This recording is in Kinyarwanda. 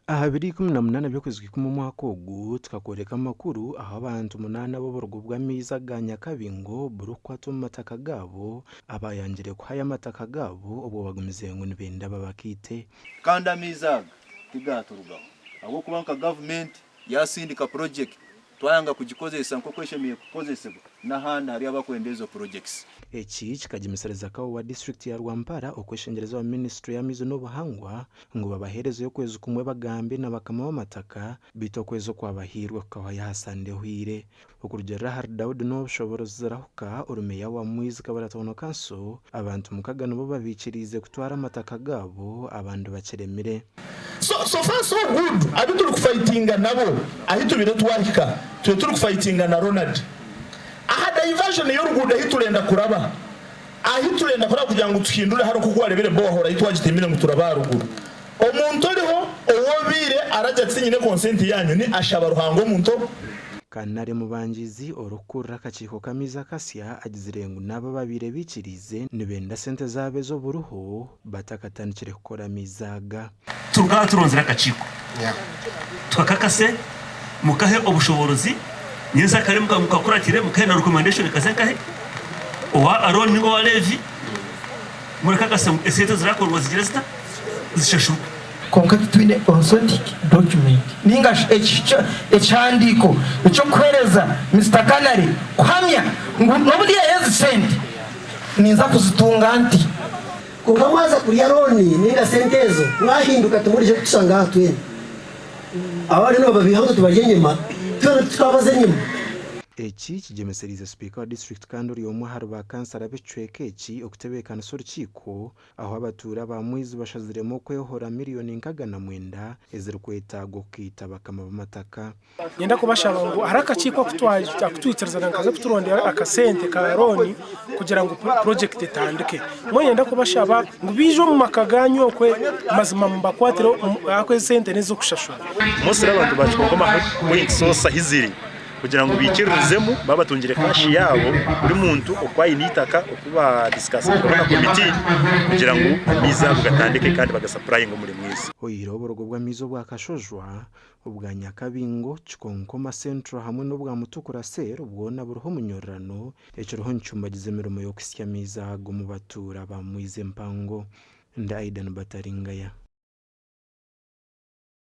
aha 2018 byokwezi mu mwaka ogu tukakoreka amakuru aho abantu 8 b'oburugo bw'amiza ga Nyakabingo burukwata mu mataka gabo abayangire kuhaya amataka gabo obwo bagumize ngo nibenda babakite kandi amiza tigaturugaho abo kubanka government yasindika project twayanga kugikozesa nko kweshemiye kukozesebwa n'ahandi hari abakwendezo projects eki kikagimisariza kawo wa district ya Rwampara okweshengereza wa ministry y'amizo n'obuhangwa ngo babahereze yo kwezi kumwe bagambe n'abakama b'amataka bito kwezo kwabahirwe kwa yahasande huire okurugera har Daud n'obushoborozi zirahuka urumeya wa mwizi kabaratono kanso abantu mukagano bo babikirize kutwara amataka gabo abantu baceremire so far so good abituri kufightinga nabo ahitubire twarika turi kufightinga na Ronald aha diversion y'urugudo ahiturenda kuraba ahiturenda kuraba kugira ngo tukindure haro kugwarebere bohora itwagitemire ngo turabaruguru omuntu ariho owobire arajya tsinyine consent yanyu ni ashaba ruhango omuntu kanare mubangizi orukura kachiko kamiza kasya agizirengu naba babire bikirize nibenda sente zabe zo buruho batakatanikire gukora mizaga turuga turonzira kachiko tukakakase mukahe obushoborozi nyeza kare mukakuratire mukahe na recommendation kazankahe owa Aaron ngo Levi murekakase esete zirakorwa zigiresta zishashu konka twine authentic document ninga echandiko echo kwereza Mr. Canary kuhamya nobudi yezi sente ninza kuzitunga anti kuva mwaza kuri Aroni ninga sentezo mwahinduka tumurije kusanga hatwe abari no babihango tubajenyema tukabaze nyuma eki kigemeserize speaker wa district kandori omwe haruba kansara bicweke eki okutebekana sorukiko aho abatura ba mwizi bashaziremo kwehora miliyoni nkagana mwenda ezirikwetagwa kwita bakama bamataka nyenda kubashaba ngo harakakiko kutwitiriza nkaza kuturondera akasente ka Aroni kugira ngo project itandike mwe nyenda kubashaba ngo bijo mu makaganyo kwe mazima mbakwatiro akwe sente nezo kushashura mose abantu bachikongoma point sosa hiziri kugira ngo bikirizemo babatungire kashi yabo buri muntu okwayinitaka okuba discuss na committee kugira ngo amiza bugatandike kandi bagasupply ngo muri mwiza oyiro borogo bw'amizo bwakashojwa ubwa Nyakabingo Chikonkoma Central hamwe n'ubwa Mutukura Sero ubwona buruho munyorano ekiroho ncumbagize mirimo yo kusya miza go mu batura ba mwize mpango Ndaidan Bataringaya.